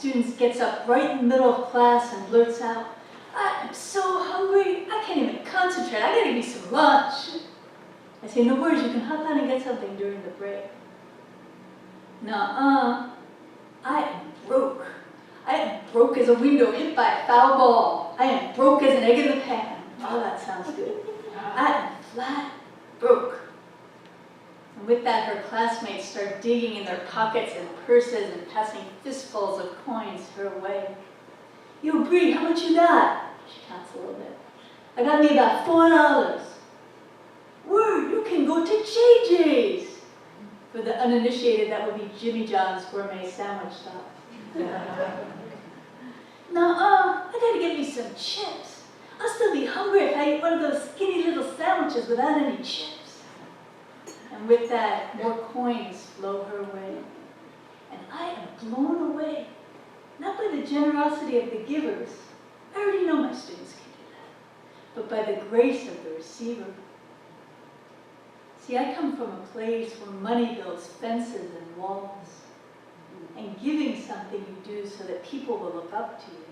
students gets up right in the middle of class and blurts out, "I'm so hungry, I can't even concentrate, I gotta eat some lunch." I say, "No worries, you can hop on and get something during the break." Nuh-uh, I am broke. I am broke as a window hit by a foul ball. I am broke as an egg in the pan. Oh, that sounds good. I am flat broke. And with that, her classmates start digging in their pockets and purses and passing fistfuls of coins her way. "Yo, Bree, how much you got?" She counts a little bit. "I got me about $4. "Word, you can go to JJ's." For the uninitiated, that would be Jimmy John's gourmet sandwich shop. "Nuh-uh, I gotta get me some chips. I'll still be hungry if I eat one of those skinny little sandwiches without any chips." And with that, more coins flow her way. And I am blown away, not by the generosity of the givers. I already know my students can do that, but by the grace of the receiver. See, I come from a place where money builds fences and walls, and giving something you do so that people will look up to you,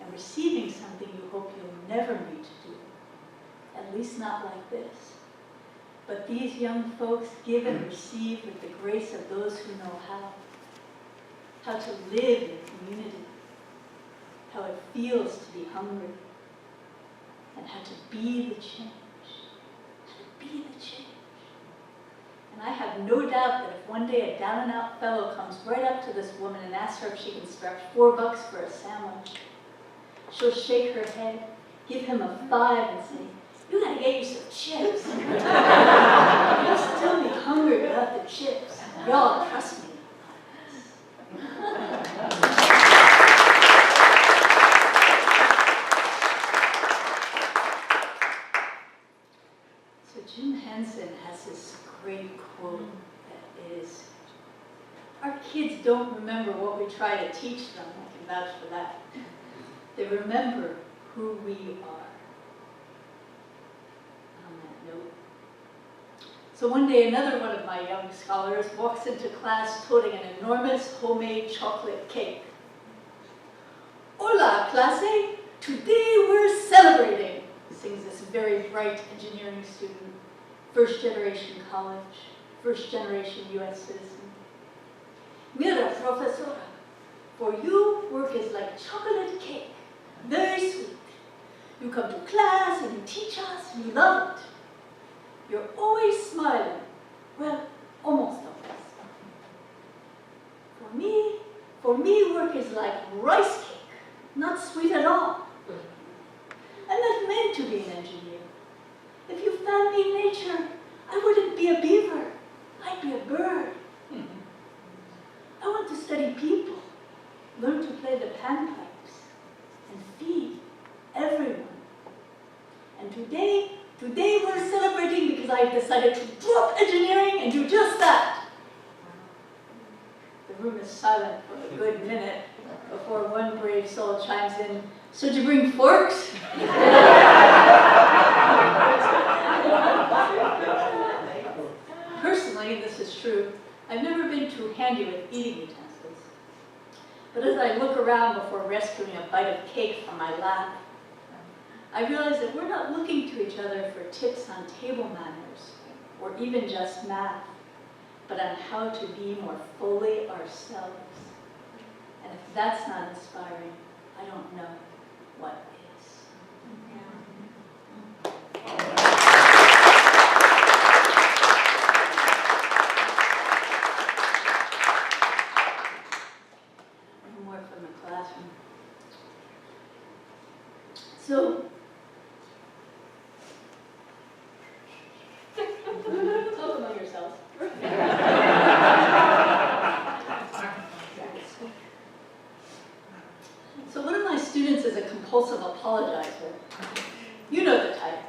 and receiving something you hope you'll never need to do, at least not like this. But these young folks give and receive with the grace of those who know how to live in community, how it feels to be hungry, and how to be the change. Be the change. And I have no doubt that if one day a down-and-out fellow comes right up to this woman and asks her if she can scratch $4 for a sandwich, she'll shake her head, give him a 5 and say, "You gotta get you some chips." You'll still be hungry without the chips. Y'all, trust me. Jim Henson has this great quote that is, "Our kids don't remember what we try to teach them." I can vouch for that. They remember who we are. On that note. So one day another one of my young scholars walks into class toting an enormous homemade chocolate cake. "Hola, clase! Today we're celebrating," sings this very bright engineering student. First generation college, first generation US citizen. "Mira, profesora, for you, work is like chocolate cake, very sweet. You come to class and you teach us, and you love it. You're always smiling, well, almost always. For me, work is like rice cake, not sweet at all. I'm not meant to be an engineer. If you found me in nature, I wouldn't be a beaver, I'd be a bird. I want to study people, learn to play the panpipes, and feed everyone. And today we're celebrating because I've decided to drop engineering and do just that." The room is silent for a good minute before one brave soul chimes in, "So did you bring forks?" Personally, this is true, I've never been too handy with eating utensils. But as I look around before rescuing a bite of cake from my lap, I realize that we're not looking to each other for tips on table manners, or even just math, but on how to be more fully ourselves. And if that's not inspiring, I don't know what is. One more from the classroom. So, talk among yourselves. So one of my students is a compulsive apologizer. You know the type.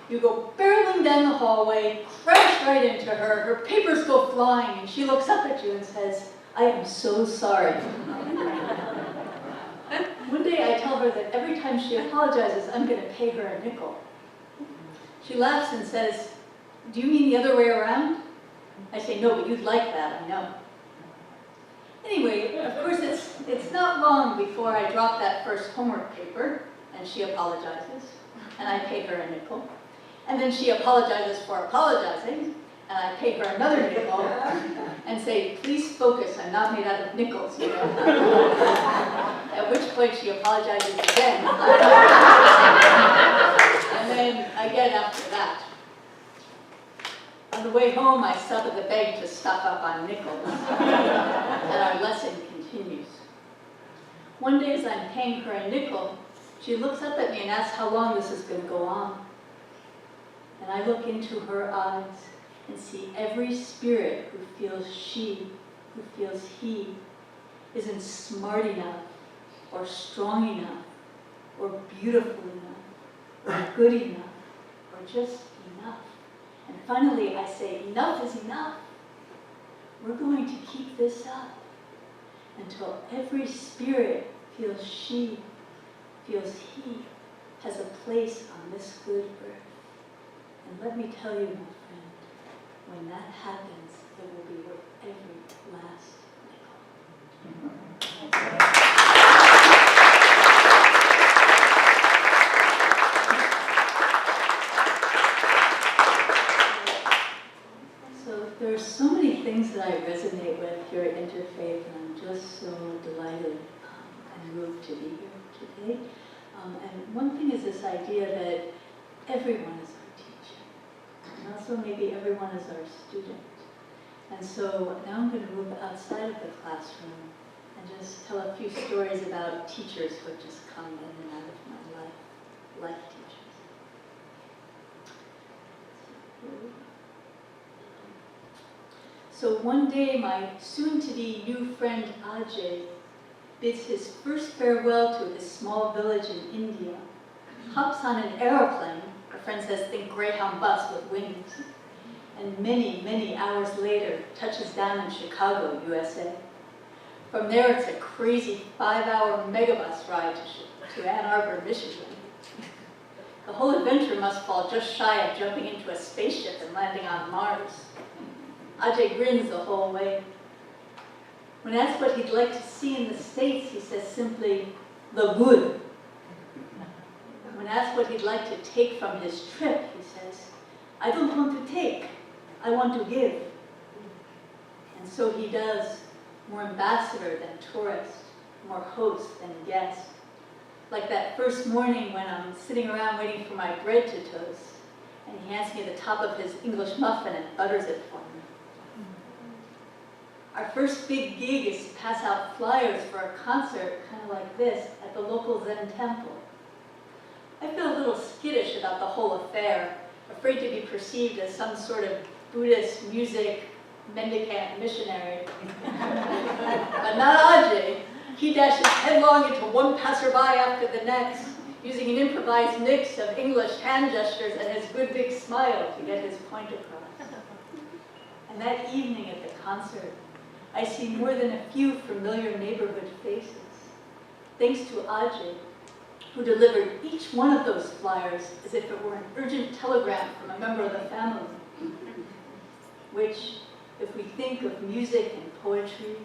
You go barreling down the hallway, crash right into her, her papers go flying, and she looks up at you and says, "I am so sorry." One day I tell her that every time she apologizes, I'm going to pay her a nickel. She laughs and says, "Do you mean the other way around?" I say, "No, but you'd like that, I know." Anyway, of course, it's not long before I drop that first homework paper, and she apologizes, and I pay her a nickel. And then she apologizes for apologizing, and I pay her another nickel, and say, please focus, I'm not made out of nickels, you know. At which point she apologizes again. And then again after that. On the way home, I stop at the bank to stock up on nickels, and our lesson continues. One day as I'm paying her a nickel, she looks up at me and asks how long this is going to go on. And I look into her eyes and see every spirit who feels she, who feels he, isn't smart enough, or strong enough, or beautiful enough, or good enough, or just enough. And finally I say, enough is enough. We're going to keep this up until every spirit feels she, feels he, has a place on this good earth. And let me tell you, my friend, when that happens, it will be worth every last nickel. So there are so many things that I resonate with here at Interfaith, and I'm just so delighted and moved to be here today. And one thing is this idea that everyone is our teacher, and also maybe everyone is our student. And so now I'm going to move outside of the classroom and just tell a few stories about teachers who have just come in and out of my life teachers. So one day my soon-to-be new friend Ajay bids his first farewell to his small village in India, hops on an aeroplane, a friend says think Greyhound bus with wings, and many, many hours later touches down in Chicago, USA. From there it's a crazy 5-hour megabus ride to Ann Arbor, Michigan. The whole adventure must fall just shy of jumping into a spaceship and landing on Mars. Ajay grins the whole way. When asked what he'd like to see in the States, he says simply, the good. When asked what he'd like to take from his trip, he says, I don't want to take, I want to give. And so he does, more ambassador than tourist, more host than guest. Like that first morning when I'm sitting around waiting for my bread to toast, and he hands me the top of his English muffin and butters it for me. Our first big gig is to pass out flyers for a concert, kind of like this, at the local Zen temple. I feel a little skittish about the whole affair, afraid to be perceived as some sort of Buddhist music mendicant missionary. But not Ajay. He dashes headlong into one passerby after the next, using an improvised mix of English hand gestures and his good big smile to get his point across. And that evening at the concert, I see more than a few familiar neighborhood faces, thanks to Ajay, who delivered each one of those flyers as if it were an urgent telegram from a member of the family, which, if we think of music and poetry,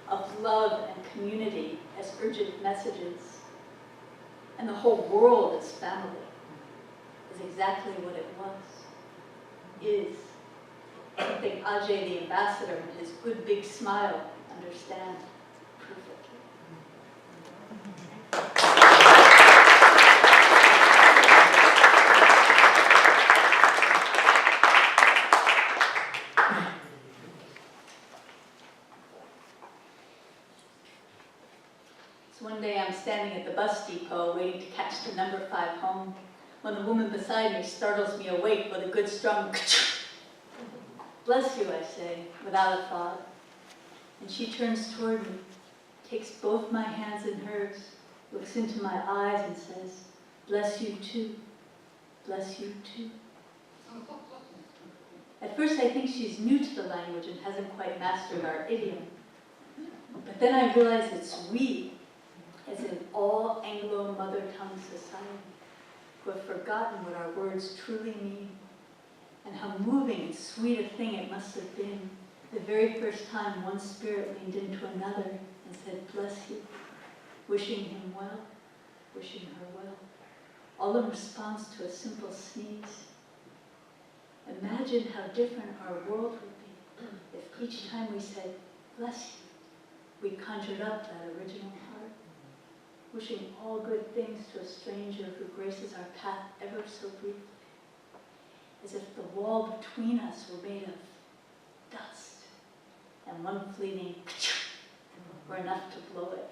of love and community as urgent messages, and the whole world as family, is exactly what it was, is. Something Ajay, the ambassador, and his good big smile understand perfectly. So one day I'm standing at the bus depot waiting to catch the number 5 home when the woman beside me startles me awake with a good strong Bless you, I say, without a thought. And she turns toward me, takes both my hands in hers, looks into my eyes and says, bless you too, bless you too. At first I think she's new to the language and hasn't quite mastered our idiom. But then I realize it's we, as in all Anglo mother tongue society, who have forgotten what our words truly mean, and how moving and sweet a thing it must have been The very first time one spirit leaned into another and said, "Bless you," wishing him well, wishing her well, all in response to a simple sneeze. Imagine how different our world would be if each time we said, "Bless you," we conjured up that original heart, wishing all good things to a stranger who graces our path ever so briefly, as if the wall between us were made of dust, and one fleeting were enough to blow it.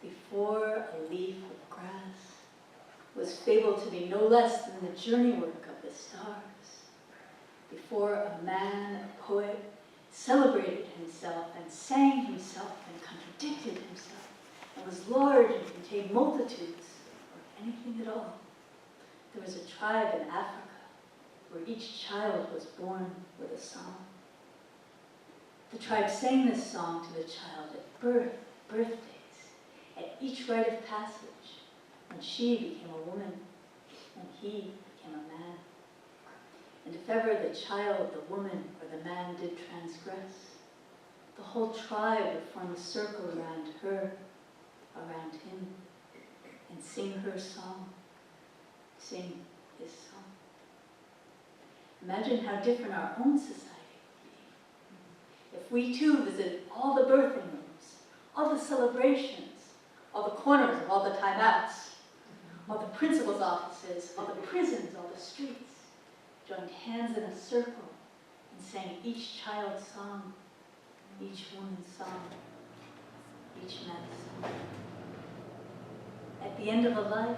Before a leaf of grass was fabled to be no less than the journey work of the stars. Before a man, a poet, celebrated himself and sang himself and contradicted himself and was large and contained multitudes or anything at all. There was a tribe in Africa where each child was born with a song. The tribe sang this song to the child at birth, birthdays, at each rite of passage, when she became a woman and he became a man. And if ever the child, the woman, or the man did transgress, the whole tribe would form a circle around her, around him, and sing her song, sing his song. Imagine how different our own society would be if we too visited all the birthing rooms, all the celebrations, all the corners of all the timeouts, all the principal's offices, all the prisons, all the streets, joined hands in a circle and sang each child's song, each woman's song, each man's song. At the end of a life,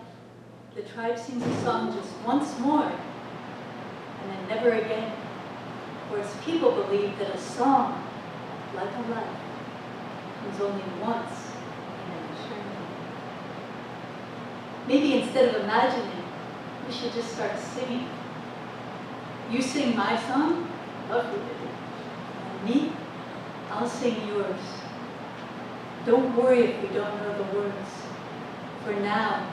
the tribe sings a song just once more, and then never again, for its people believe that a song, like a life, comes only once in an eternity. Maybe instead of imagining, we should just start singing. You sing my song, lovely baby. And me, I'll sing yours. Don't worry if we don't know the words. For now,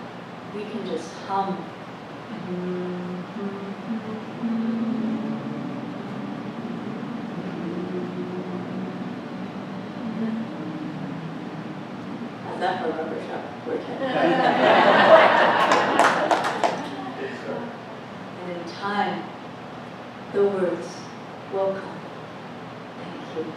we can just hum. How's that for a rubber shop? And in time, the words will come. Thank you.